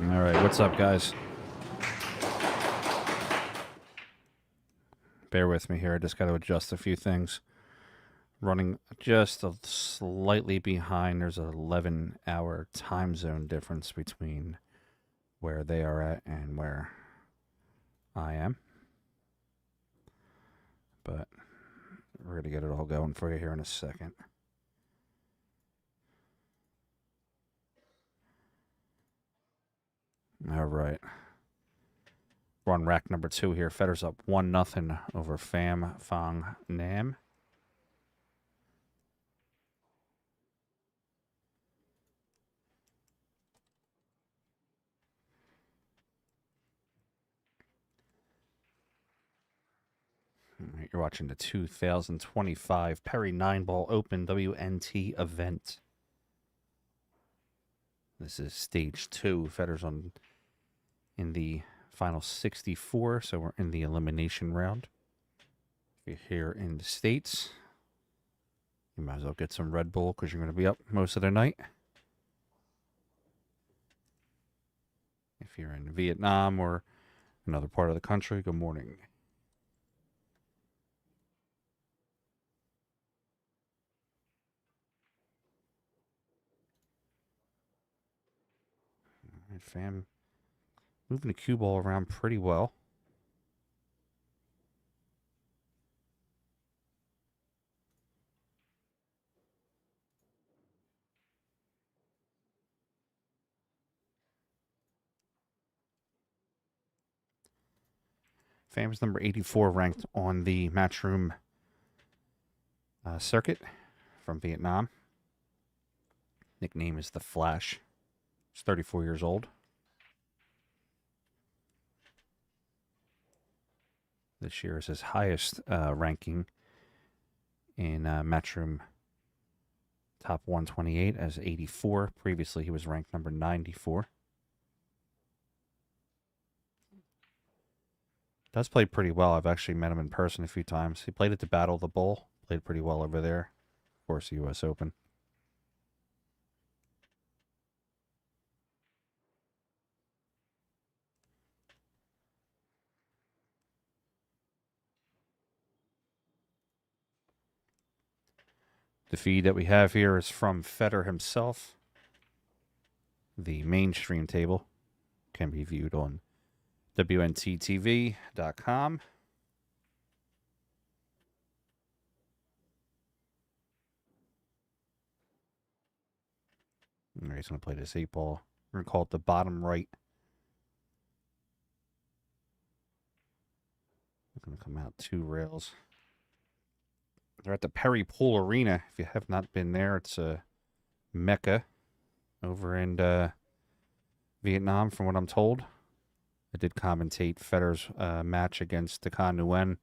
All right, what's up, guys? Bear with me here. I just got to adjust a few things. Running just slightly behind. There's an 11-hour time zone difference between where they are at and where I am. But we're going to get it all going for you here in a second. All right. We're on rack number 2 here. Fedor's up 1-0 over PHAM PHUONG Nam. Right, you're watching the 2025 Peri 9-Ball Open WNT event. This is stage 2. Fedor's in the final 64, so we're in the elimination round. If you're here in the States, you might as well get some Red Bull because you're going to be up most of the night. If you're in Vietnam or another part of the country, good morning. All right, fam. Moving the cue ball around pretty well. Fam's number 84 ranked on the Matchroom circuit from Vietnam. Nickname is The Flash. He's 34 years old. This year is his highest ranking in Matchroom top 128 as 84. Previously, he was ranked number 94. Does play pretty well. I've actually met him in person a few times. He played at the Battle of the Bull. Played pretty well over there. Of course, the U.S. Open. The feed that we have here is from Fedor himself. The mainstream table can be viewed on WNTTV.com. All right, he's going to play this 8-ball. We're going to call it the bottom right. We're going to come out 2 rails. They're at the Peri Pool Arena. If you have not been there, it's a mecca over in Vietnam, from what I'm told. I did commentate Fedor's match against Decan Nguyen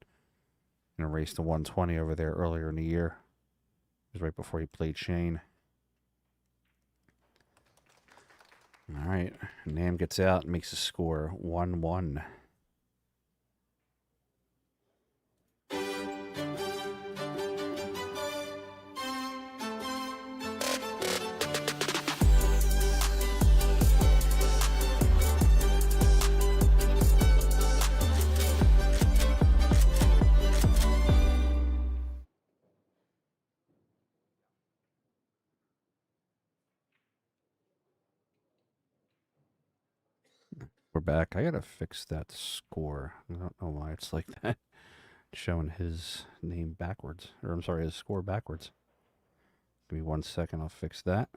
in a race to 120 over there earlier in the year. It was right before he played Shane. All right, Nam gets out and makes a score 1-1. We're back. I gotta fix that score. I don't know why it's like that. Showing his name backwards. Or I'm sorry, his score backwards. Give me 1 second, I'll fix that.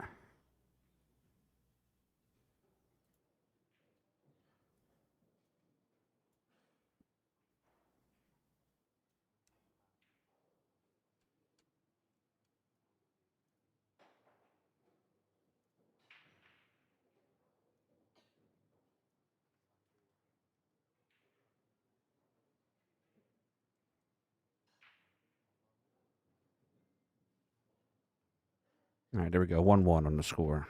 All right, there we go. 1-1 on the score.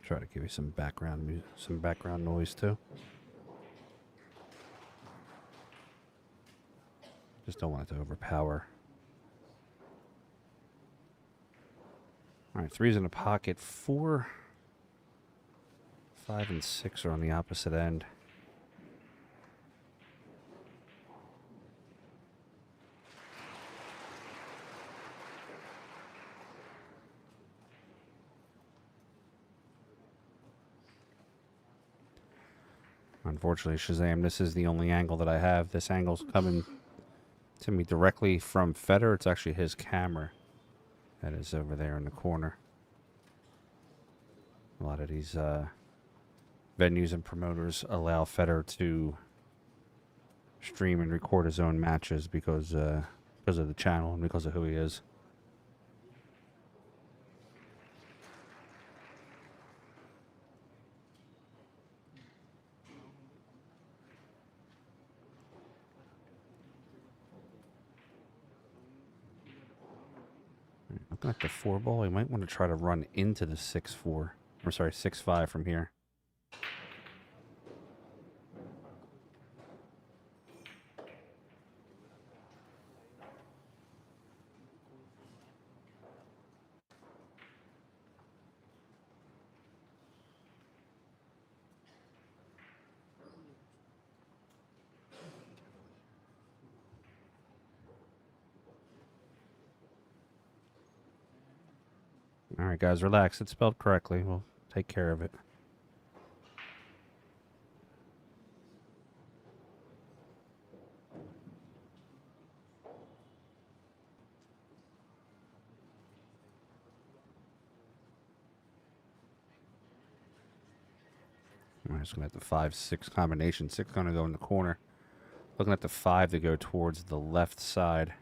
Try to give you some background noise too. Just don't want it to overpower. All right, 3's in the pocket. 4, 5, and 6 are on the opposite end. Unfortunately, Shazam, this is the only angle that I have. This angle's coming to me directly from Fedor. It's actually his camera that is over there in the corner. A lot of these venues and promoters allow Fedor to stream and record his own matches because of the channel and because of who he is. Looking at the 4 ball, he might want to try to run into the 6-4. Or sorry, 6-5 from here. All right, guys, relax. It's spelled correctly. We'll take care of it. I'm just looking at the 5-6 combination. 6 going to go in the corner. Looking at the 5 to go towards the left side.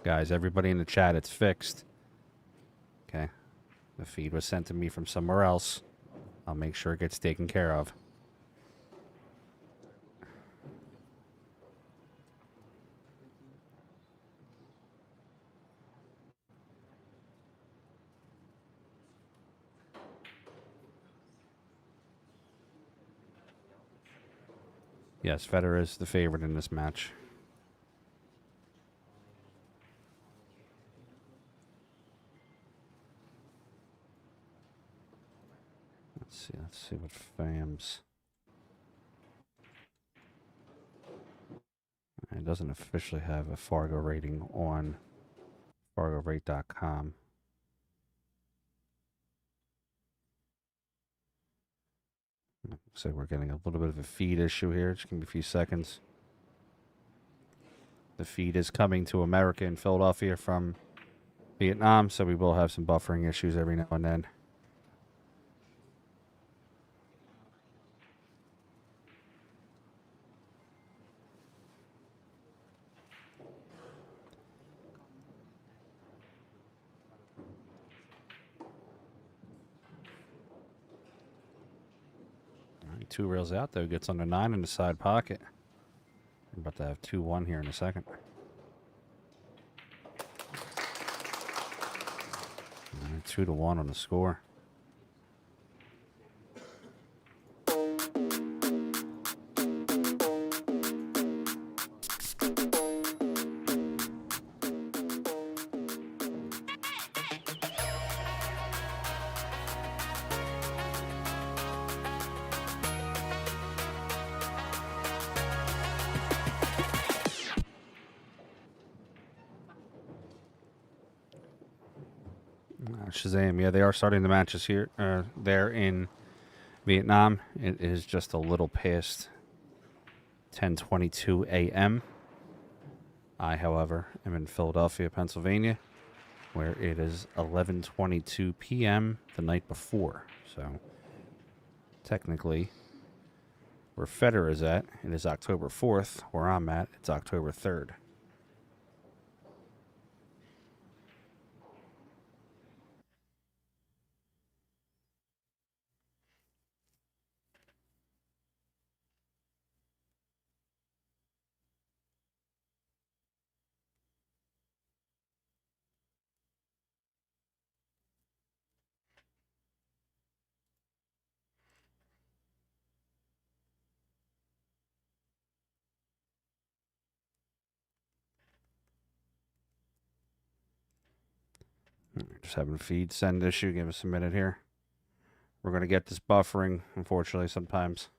Guys, everybody in the chat, it's fixed. Okay. The feed was sent to me from somewhere else. I'll make sure it gets taken care of. Yes, Fedor is the favorite in this match. Let's see what FAM's. It doesn't officially have a Fargo rating on FargoRate.com. Looks like we're getting a little bit of a feed issue here. Just give me a few seconds. The feed is coming to America in Philadelphia from Vietnam, so we will have some buffering issues every now and then. All right, 2 rails out, though. Gets under 9 in the side pocket. We're about to have 2-1 here in a second. 2-1 on the score. Shazam, yeah, they are starting the matches here, there in Vietnam. It is just a little past 10:22 a.m. I, however, am in Philadelphia, Pennsylvania, where it is 11:22 p.m. the night before. So, technically, where Fedor is at, it is October 4th. Where I'm at, it's October 3rd. Just having a feed send issue. Give us a minute here. We're going to get this buffering, unfortunately, sometimes.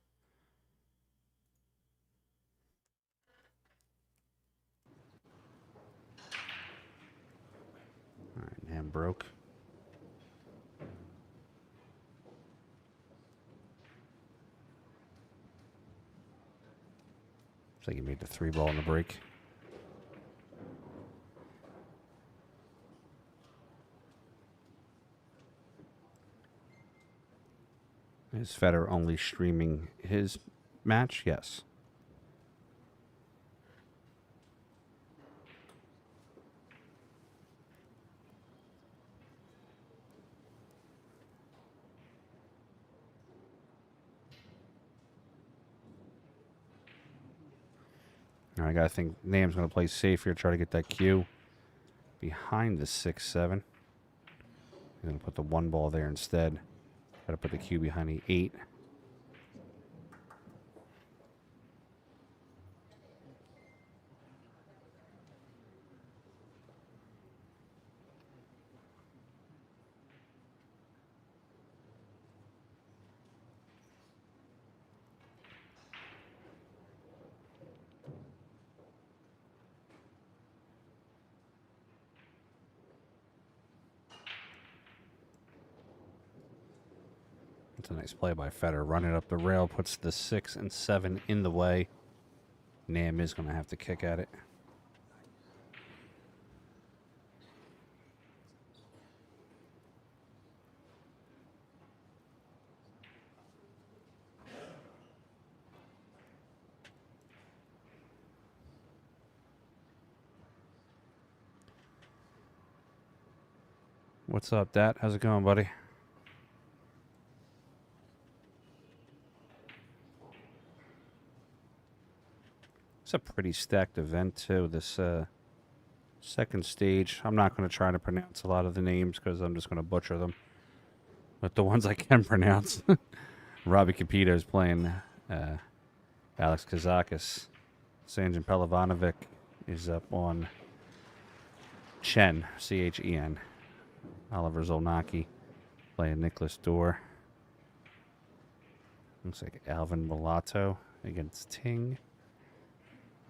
All right, Nam broke. Looks like he made the 3-ball in the break. Is Federer only streaming his match? Yes. All right, I gotta think Nam's gonna play safe here, try to get that cue behind the 6-7. He's gonna put the 1 ball there instead. Gotta put the cue behind the 8. It's a nice play by Federer. Running up the rail, puts the 6 and 7 in the way. Nam is going to have to kick at it. What's up, Dat? How's it going, buddy? It's a pretty stacked event, too, this second stage. I'm not going to try to pronounce a lot of the names because I'm just going to butcher them. But the ones I can pronounce. Robbie Capito is playing Alex Kazakis. Sanjan Pelovanovic is up on Chen, Chen. Oliver Zolnacki playing Nicholas Dorr. Looks like Alvin Mulatto against Ting.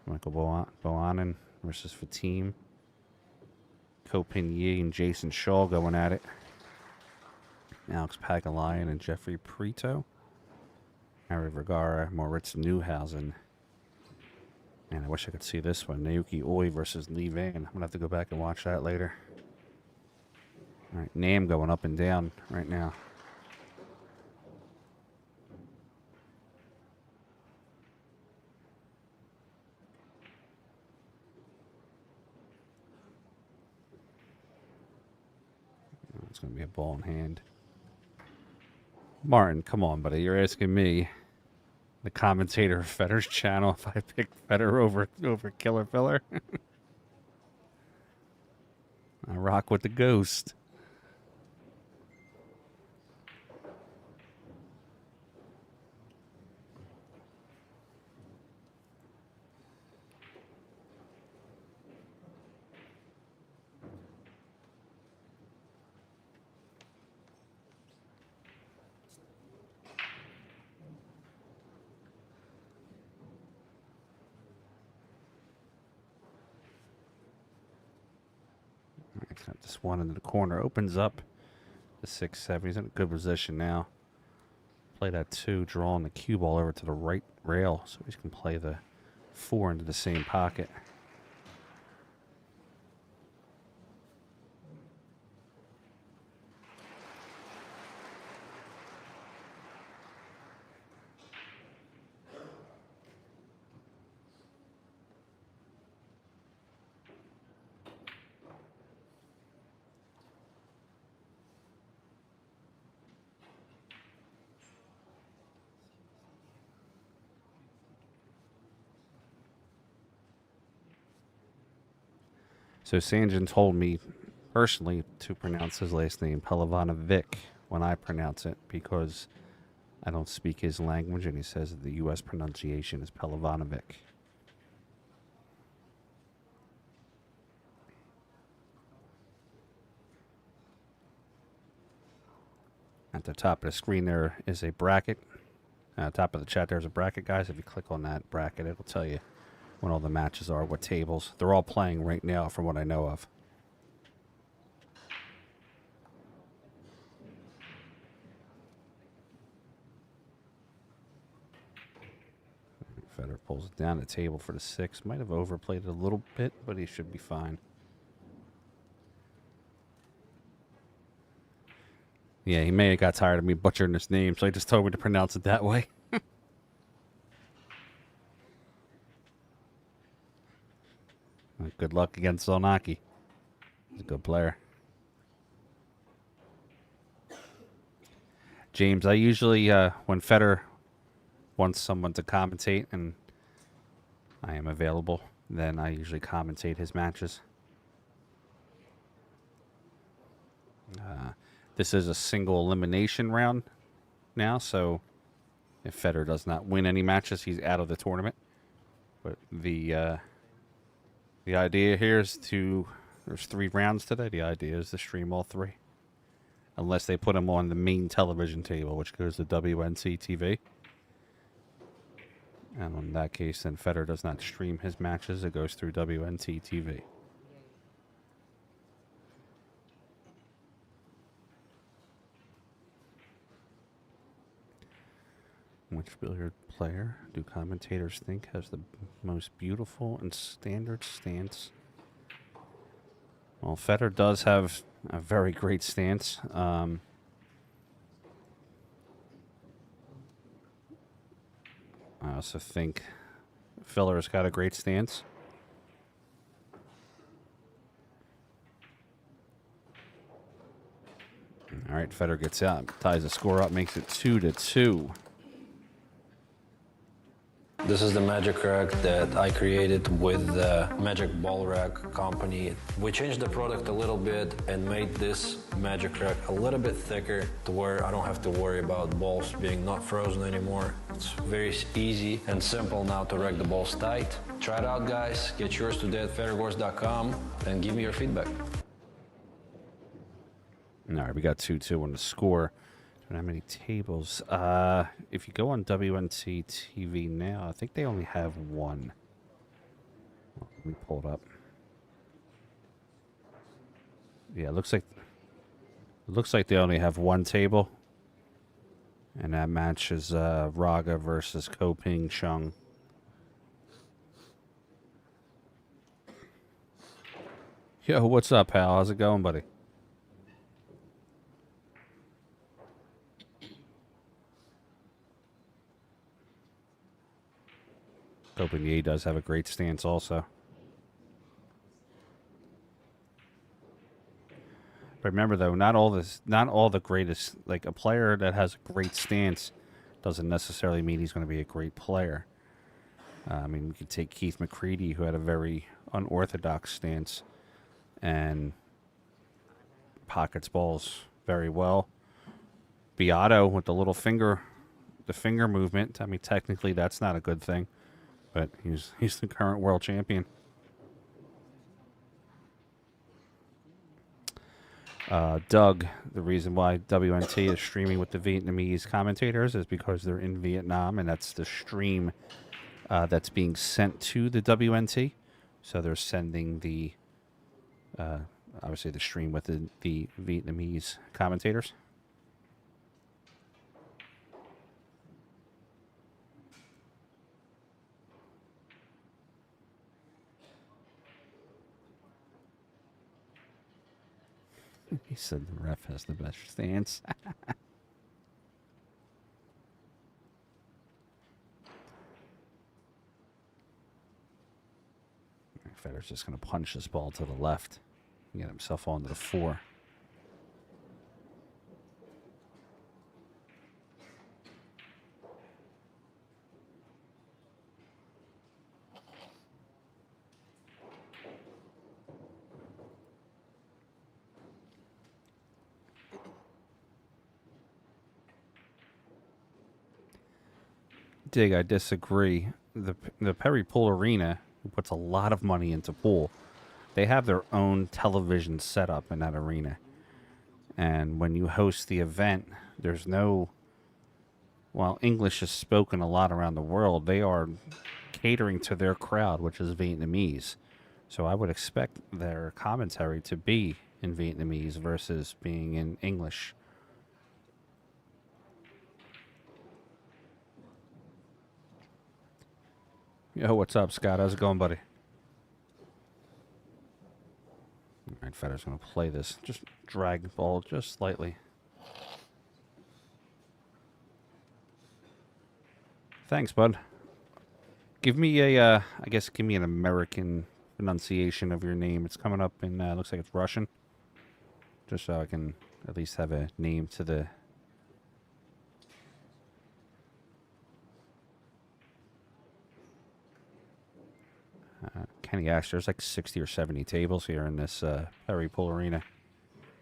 Michael Boanen versus Fatim. Kopin Yi and Jason Shaw going at it. Alex Pagalayan and Jeffrey Prito. Harry Vergara, Moritz Neuhausen. Man, I wish I could see this one. Naoki Oi versus Lee Van. I'm going to have to go back and watch that later. All right, Nam going up and down right now. It's going to be a ball in hand. Martin, come on, buddy. You're asking me, the commentator of Federer's channel, if I picked Federer over Killer Filler. I rock with the ghost. Got this one into the corner. Opens up the 6-7. He's in a good position now. Play that 2, drawing the cue ball over to the right rail so he can play the 4 into the same pocket. So Sanjan told me personally to pronounce his last name Pelovanovic when I pronounce it because I don't speak his language, and he says that the U.S. pronunciation is Pelovanovic. At the top of the screen there is a bracket. Top of the chat there's a bracket, guys. If you click on that bracket, it'll tell you when all the matches are, what tables. They're all playing right now from what I know of. Federer pulls it down the table for the 6. Might have overplayed it a little bit, but he should be fine. Yeah, he may have got tired of me butchering his name, so he just told me to pronounce it that way. Good luck against Zolnacki. He's a good player. James, I usually, when Federer wants someone to commentate and I am available, then I usually commentate his matches. This is a single elimination round now, so if Federer does not win any matches, he's out of the tournament. But the idea here is there's 3 rounds today. The idea is to stream all 3. Unless they put him on the main television table, which goes to WNC TV. And in that case, then Federer does not stream his matches. It goes through WNC TV. Which billiard player do commentators think has the most beautiful and standard stance? Well, Federer does have a very great stance. I also think Filler's got a great stance. All right, Federer gets out, ties the score up, makes it 2-2. This is the magic rack that I created with the Magic Ball Rack company. We changed the product a little bit and made this magic rack a little bit thicker to where I don't have to worry about balls being not frozen anymore. It's very easy and simple now to rack the balls tight. Try it out, guys. Get yours today at FEDORGORST.com and give me your feedback. All right, we got 2-2 on the score. Don't have many tables. If you go on WNC TV now, I think they only have 1. Well, let me pull it up. Yeah, it looks like they only have 1 table, and that match is Raga versus Ko-Ping Chung. Yo, what's up, pal? How's it going, buddy? Ko-Ping does have a great stance also. But remember though, not all the greatest, like a player that has a great stance doesn't necessarily mean he's going to be a great player. I mean, we could take Keith McCready, who had a very unorthodox stance and pockets balls very well. Beato with the little finger, the finger movement. I mean, technically that's not a good thing. But he's the current world champion. Doug, the reason why WNT is streaming with the Vietnamese commentators is because they're in Vietnam, and that's the stream that's being sent to the WNT. So they're sending the, obviously the stream with the Vietnamese commentators. He said the ref has the best stance. Federer's just going to punch this ball to the left and get himself onto the 4. Dig, I disagree. The Peri Pool Arena, who puts a lot of money into pool, they have their own television setup in that arena. And when you host the event, there's no, well, English is spoken a lot around the world. They are catering to their crowd, which is Vietnamese. So I would expect their commentary to be in Vietnamese versus being in English. Yo, what's up, Scott? How's it going, buddy? All right, Fedor's going to play this. Just drag the ball just slightly. Thanks, bud. Give me a, I guess, give me an American pronunciation of your name. It's coming up in, looks like it's Russian. Just so I can at least have a name to the... Kenny Ash, there's like 60 or 70 tables here in this Peri Pool Arena.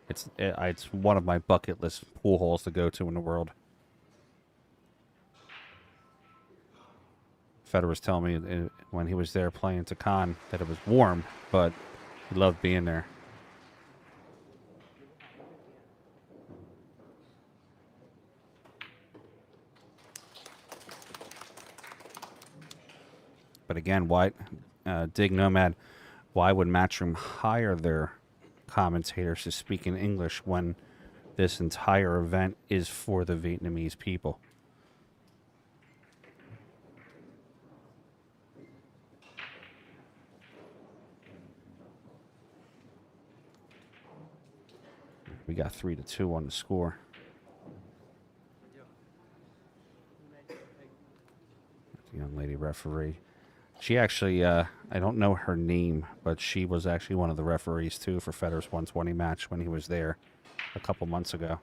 It's one of my bucket list pool halls to go to in the world. Fedor was telling me when he was there playing Takan that it was warm, but he loved being there. But again, why, Dig Nomad, why would Matchroom hire their commentators to speak in English when this entire event is for the Vietnamese people? We got 3-2 on the score. The young lady referee. She actually, I don't know her name, but she was actually one of the referees, too, for Fedor's 120 match when he was there a couple months ago.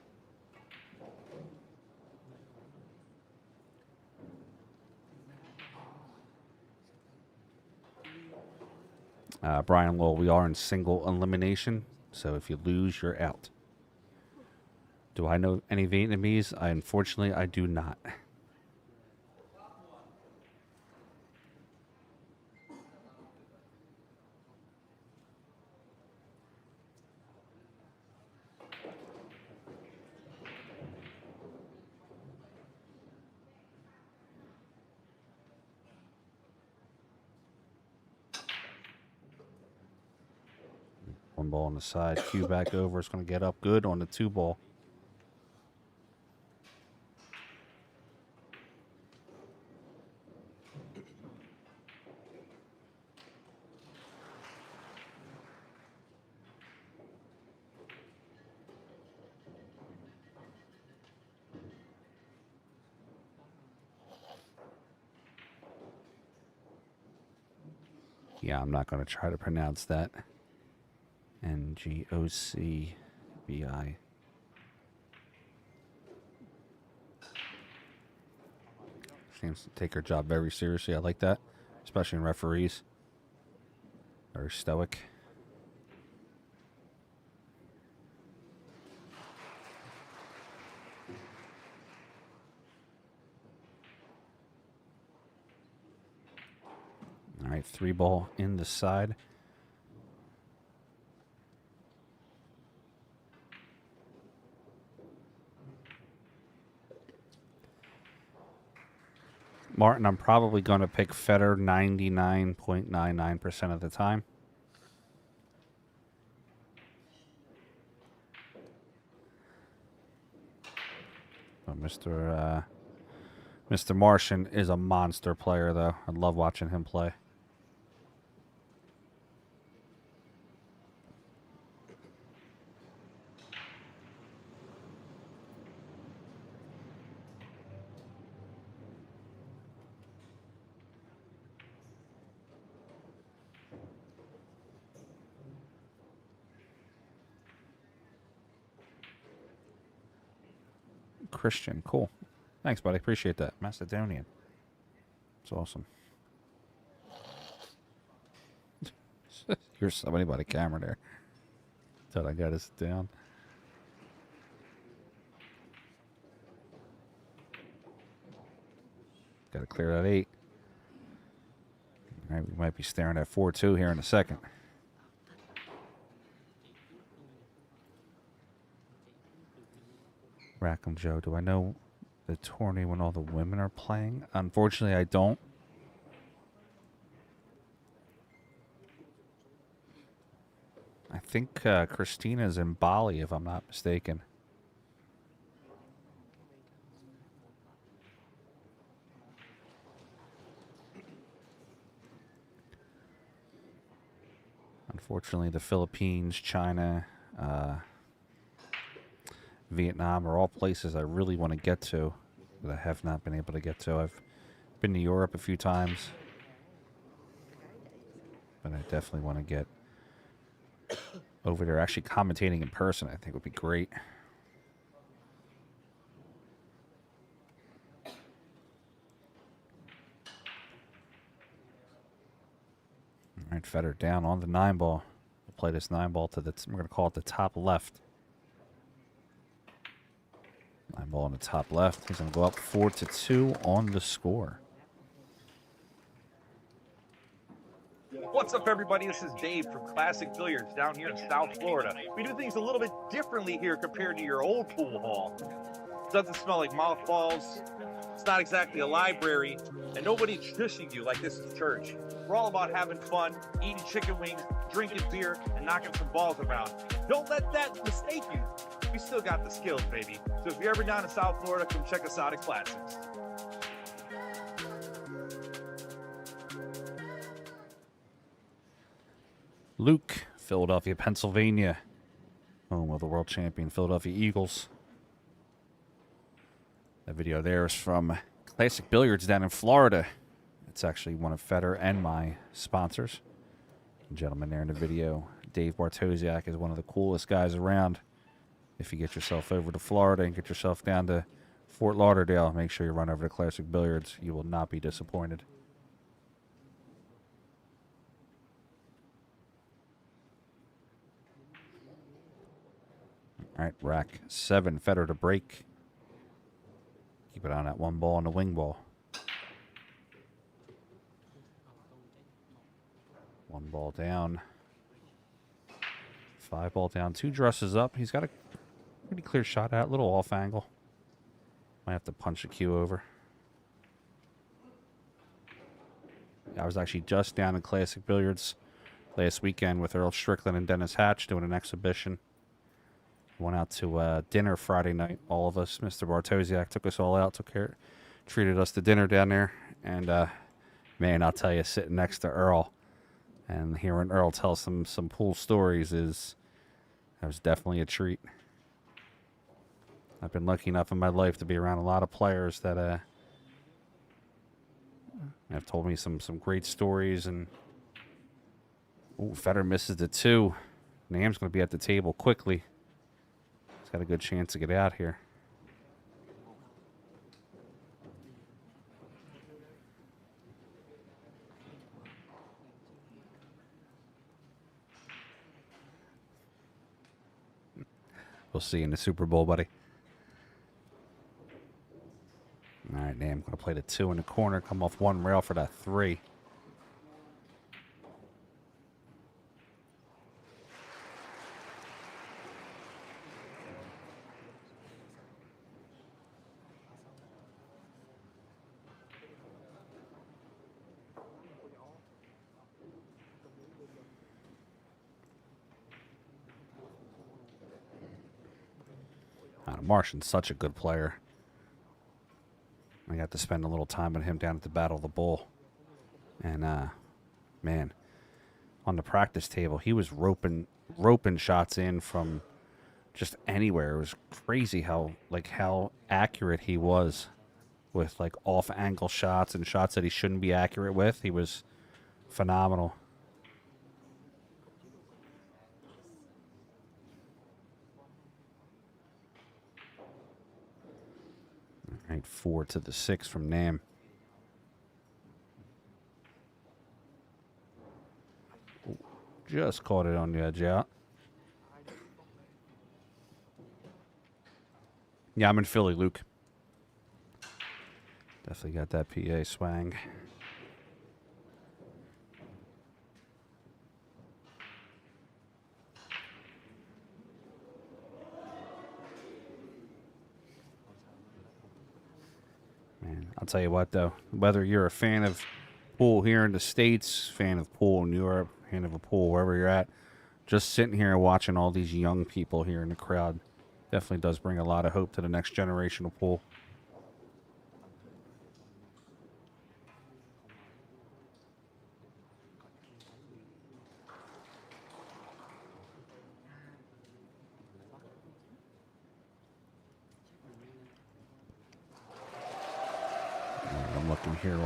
Brian Lowell, we are in single elimination, so if you lose, you're out. Do I know any Vietnamese? Unfortunately, I do not. One ball on the side. Cue back over. It's going to get up good on the 2 ball. Yeah, I'm not going to try to pronounce that. Ngocbi. Seems to take her job very seriously. I like that, especially in referees. Very stoic. All right, 3 ball in the side. Martin, I'm probably going to pick Fedor 99.99% of the time. But Mr. Martian is a monster player, though. I love watching him play. Christian, cool. Thanks, buddy. Appreciate that. Macedonian. It's awesome. You're somebody by the camera there. Thought I got us down. Got to clear that 8. All right, we might be staring at 4-2 here in a second. Rackham Joe, do I know the tourney when all the women are playing? Unfortunately, I don't. I think Christina's in Bali, if I'm not mistaken. Unfortunately, the Philippines, China, Vietnam are all places I really want to get to that I have not been able to get to. I've been to Europe a few times, but I definitely want to get over there. Actually, commentating in person, I think, would be great. All right, Federer down on the 9-ball. We'll play this 9-ball to the, we're going to call it the top left. 9-ball on the top left. He's going to go up 4-2 on the score. What's up, everybody? This is Dave from Classic Billiards down here in South Florida. We do things a little bit differently here compared to your old pool hall. It doesn't smell like mothballs. It's not exactly a library, and nobody's shushing you like this is church. We're all about having fun, eating chicken wings, drinking beer, and knocking some balls around. Don't let that mistake you. We still got the skills, baby. So if you're ever down in South Florida, come check us out at Classics. Luke, Philadelphia, Pennsylvania. Home of the world champion Philadelphia Eagles. That video there is from Classic Billiards down in Florida. It's actually one of Federer and my sponsors. The gentleman there in the video, Dave Bartosiak, is one of the coolest guys around. If you get yourself over to Florida and get yourself down to Fort Lauderdale, make sure you run over to Classic Billiards. You will not be disappointed. All right, rack 7, Federer to break. Keep it on that 1 ball and the wing ball. 1 ball down. 5 ball down. 2 dresses up. He's got a pretty clear shot at. Little off angle. Might have to punch the cue over. I was actually just down in Classic Billiards last weekend with Earl Strickland and Dennis Hatch doing an exhibition. Went out to dinner Friday night. All of us, Mr. Bartosiak took us all out, treated us to dinner down there. And man, I'll tell you, sitting next to Earl and hearing Earl tell some pool stories that was definitely a treat. I've been lucky enough in my life to be around a lot of players that have told me some great stories. And ooh, Federer misses the 2. Nam's going to be at the table quickly. Got a good chance to get out here. We'll see you in the Super Bowl, buddy. All right, Nam going to play the 2 in the corner, come off 1 rail for that 3. Martian's such a good player. I got to spend a little time with him down at the Battle of the Bull. And, man, on the practice table, he was roping shots in from just anywhere. It was crazy how accurate he was with, like, off-angle shots and shots that he shouldn't be accurate with. He was phenomenal. Right, 4 to the 6 from Nam. Ooh, just caught it on the edge out. Yeah, I'm in Philly, Luke. Definitely got that PA swang. Man, I'll tell you what, though. Whether you're a fan of pool here in the States, fan of pool in Europe, fan of a pool wherever you're at, just sitting here and watching all these young people here in the crowd definitely does bring a lot of hope to the next generation of pool. I'm looking here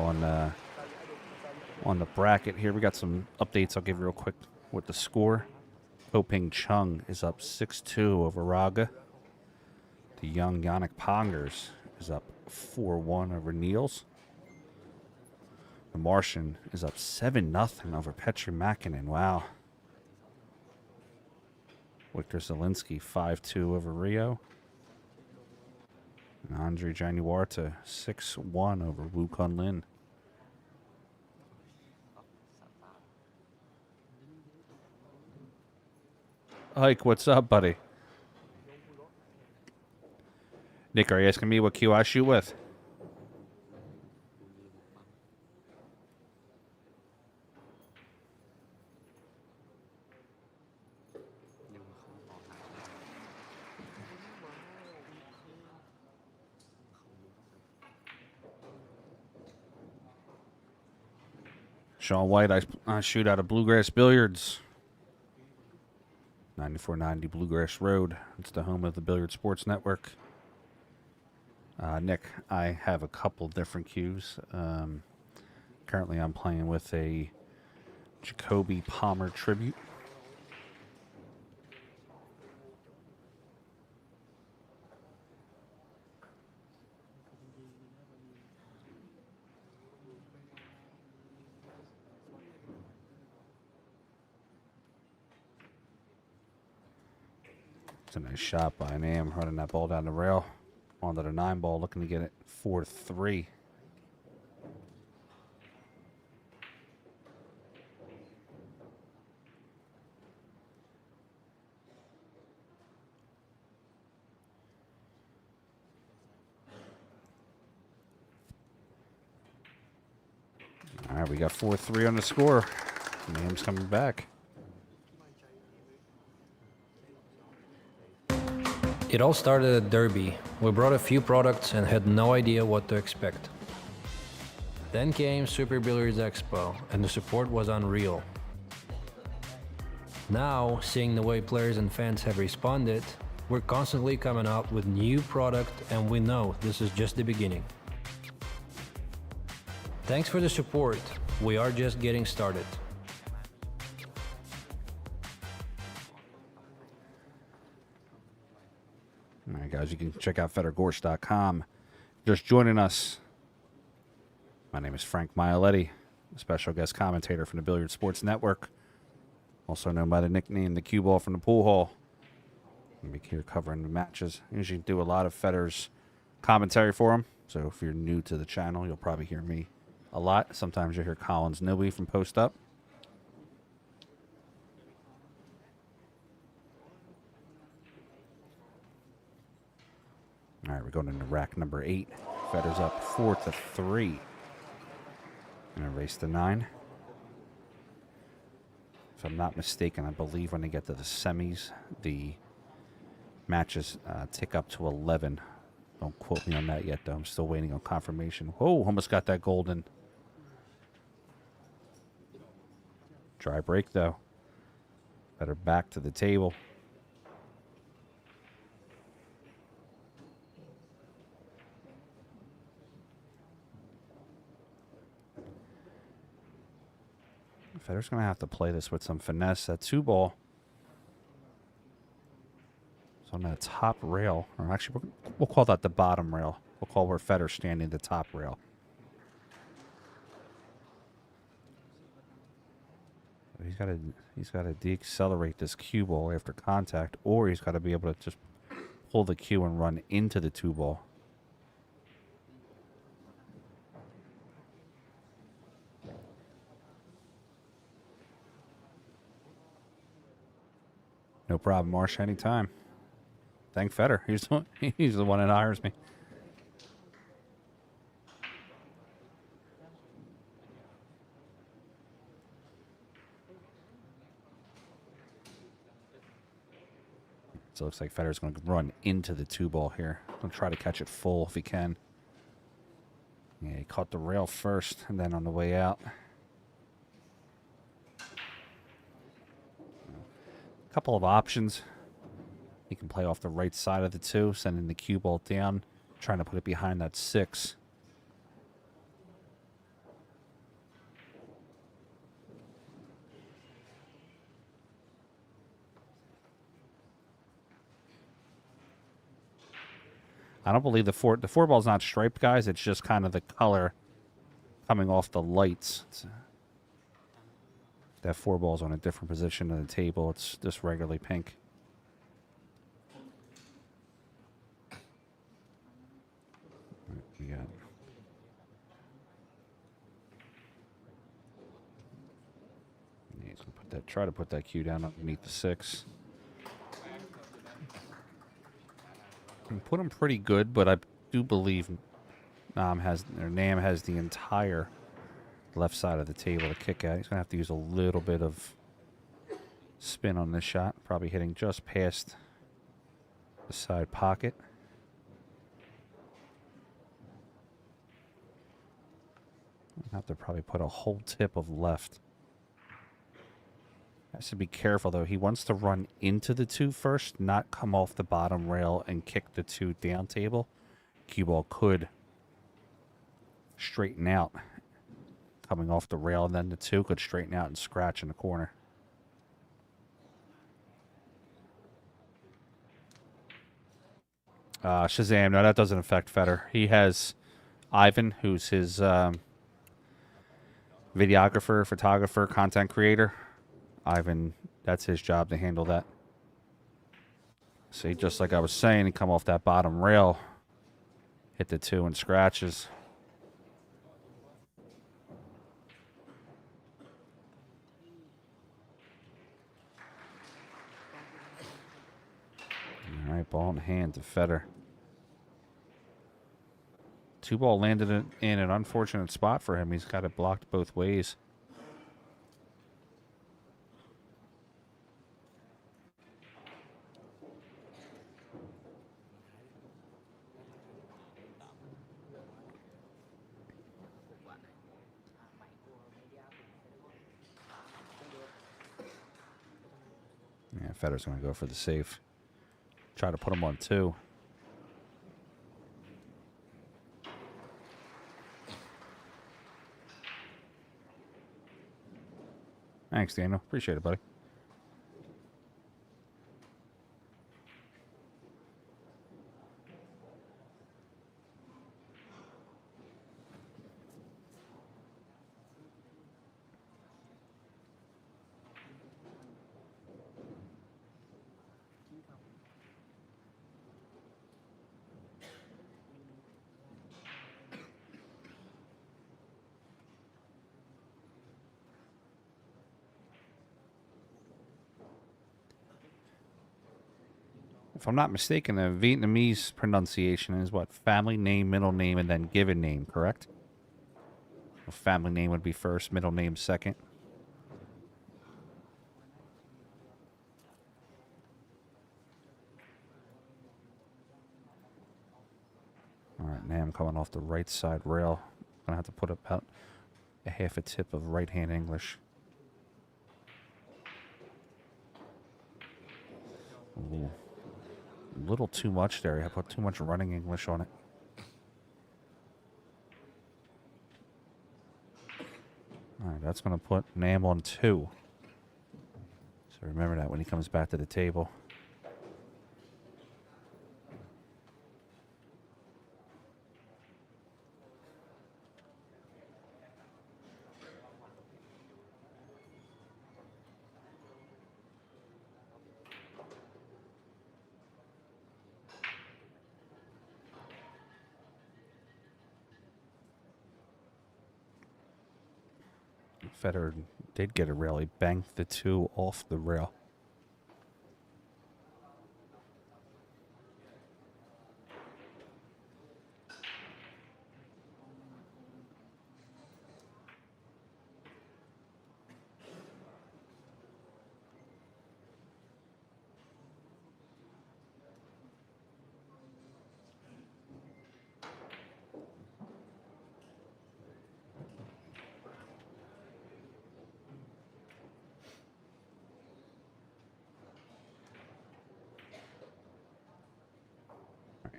on the bracket here. We got some updates I'll give you real quick with the score. Ho-Ping Chung is up 6-2 over Raga. The young Yannick Pongers is up 4-1 over Niels. The Martian is up 7-0 over Petri Makinen. Wow. Victor Zielinski 5-2 over Rio. And Andre Januarta 6-1 over Wu Kun Lin. Ike, what's up, buddy? Nick, are you asking me what cue I shoot with? Sean White, I shoot out of Bluegrass Billiards. 9490 Bluegrass Road. It's the home of the Billiard Sports Network. Nick, I have a couple different cues. Currently, I'm playing with a Jacoby Palmer tribute. It's a nice shot by Nam, running that ball down the rail. Onto the 9 ball, looking to get it 4-3. All right, we got 4-3 on the score. Nam's coming back. It all started at Derby. We brought a few products and had no idea what to expect. Then came Super Billiards Expo, and the support was unreal. Now, seeing the way players and fans have responded, we're constantly coming out with new product, and we know this is just the beginning. Thanks for the support. We are just getting started. All right, guys, you can check out FEDORGORST.com. Just joining us, my name is Frank Maialetti, a special guest commentator from the Billiard Sports Network, also known by the nickname the Cue Ball from the Pool Hall. I'll be here covering the matches. I usually do a lot of Fedor's commentary for him, so if you're new to the channel, you'll probably hear me a lot. Sometimes you'll hear Collins Newby from Post Up. All right, we're going into rack number 8. Fedor's up 4-3 in a race to 9. If I'm not mistaken, I believe when they get to the semis, the matches tick up to 11. Don't quote me on that yet, though. I'm still waiting on confirmation. Whoa, almost got that golden. Dry break, though. Fedor back to the table. Fedor's going to have to play this with some finesse. That 2 ball is on that top rail. Or actually, we'll call that the bottom rail. We'll call where Fedor's standing the top rail. He's got to decelerate this cue ball after contact, or he's got to be able to just pull the cue and run into the 2 ball. No problem, Marsh, anytime. Thank Fedor. He's the one that hires me. So it looks like Federer's going to run into the 2-ball here. Going to try to catch it full if he can. Yeah, he caught the rail first, and then on the way out. A couple of options. He can play off the right side of the 2, sending the cue ball down, trying to put it behind that 6. I don't believe the 4 ball's not striped, guys. It's just kind of the color coming off the lights. That 4 ball's on a different position on the table. It's just regularly pink. We got yeah, he's gonna put that. Try to put that cue down underneath the 6. Can put him pretty good, but I do believe Nam has the entire left side of the table to kick at. He's gonna have to use a little bit of spin on this shot. Probably hitting just past the side pocket. I'll have to probably put a whole tip of left. Has to be careful though. He wants to run into the 2 first, not come off the bottom rail and kick the 2 down table. Cue ball could straighten out coming off the rail, and then the 2 could straighten out and scratch in the corner. Shazam, no, that doesn't affect Federer. He has Ivan, who's his videographer, photographer, content creator. Ivan, that's his job to handle that. See, just like I was saying, he come off that bottom rail, hit the 2 and scratches. All right, ball in hand to Federer. 2-ball landed in an unfortunate spot for him. He's got it blocked both ways. Yeah, Federer's going to go for the save. Try to put him on 2. Thanks, Daniel. Appreciate it, buddy. If I'm not mistaken, the Vietnamese pronunciation is what? Family name, middle name, and then given name, correct? Well, family name would be first, middle name second. All right, now I'm coming off the right side rail. I'm going to have to put about a half a tip of right-hand English. Ooh. A little too much there. I put too much running English on it. All right, that's going to put Nam on 2. So remember that when he comes back to the table. Federer did get a rail. He banked the 2 off the rail.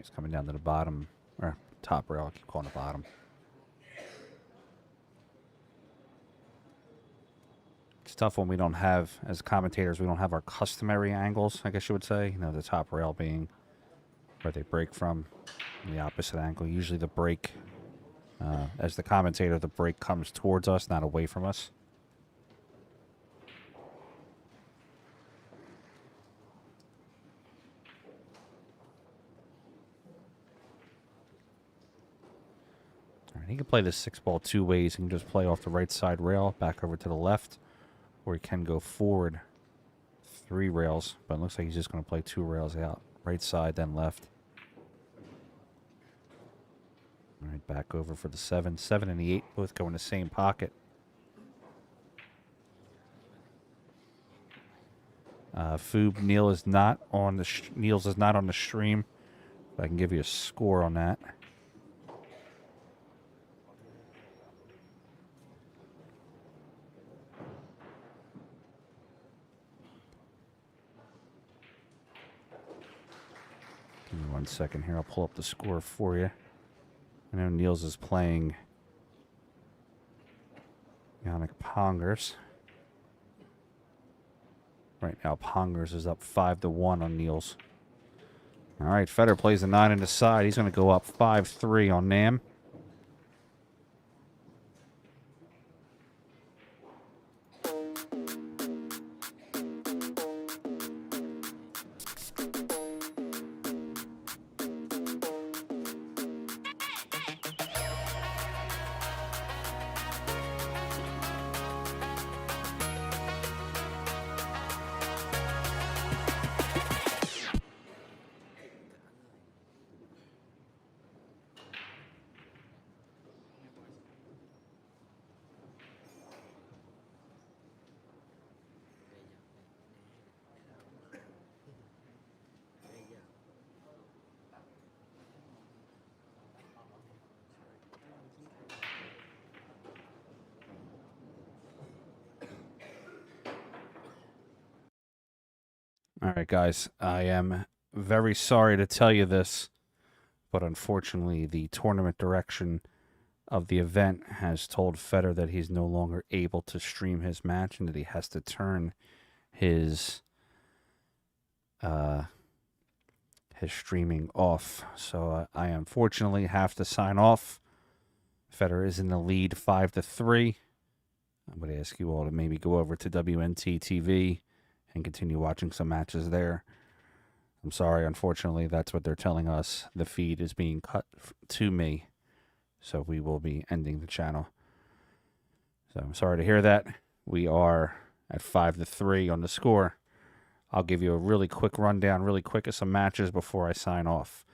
He's coming down to the bottom, or top rail. I keep calling it bottom. It's tough when we don't have, as commentators, we don't have our customary angles, I guess you would say. You know, the top rail being where they break from, and the opposite angle. Usually the break, as the commentator, the break comes towards us, not away from us. All right, he can play this 6-ball 2 ways. He can just play off the right side rail, back over to the left, or he can go forward 3 rails, but it looks like he's just going to play 2 rails out. Right side, then left. All right, back over for the 7. 7 and the 8 both go in the same pocket. Neil is not on the Niels is not on the stream. But I can give you a score on that. Give me 1 second here. I'll pull up the score for you. I know Niels is playing Yannick Pongers. Right now, Pongers is up 5-1 on Niels. All right, Fedor plays the 9 in the side. He's going to go up 5-3 on Nam. All right, guys, I am very sorry to tell you this, but unfortunately, the tournament direction of the event has told Fedor that he's no longer able to stream his match and that he has to turn his streaming off. So I unfortunately have to sign off. Fedor is in the lead 5-3. I'm going to ask you all to maybe go over to WNT TV and continue watching some matches there. I'm sorry, unfortunately, that's what they're telling us. The feed is being cut to me, so we will be ending the channel. So I'm sorry to hear that. We are at 5-3 on the score. I'll give you a really quick rundown, really quick of some matches before I sign off.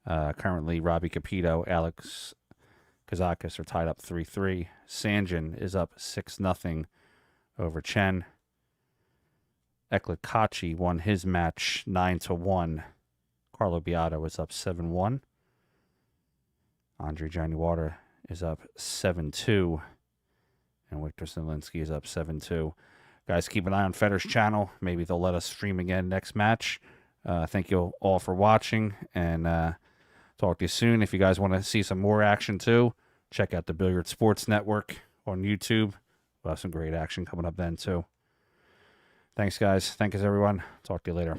Currently, Robbie Capito, Alex Kazakis are tied up 3-3. Sanjin is up 6-0 over Chen. Eklikachi won his match 9-1. Carlo Beato is up 7-1. Andre Januata is up 7-2. And Victor Zielinski is up 7-2. Guys, keep an eye on Fedor's channel. Maybe they'll let us stream again next match. Thank you all for watching. And talk to you soon. If you guys want to see some more action too, check out the Billiard Sports Network on YouTube. We'll have some great action coming up then too. Thanks, guys. Thanks, everyone. Talk to you later.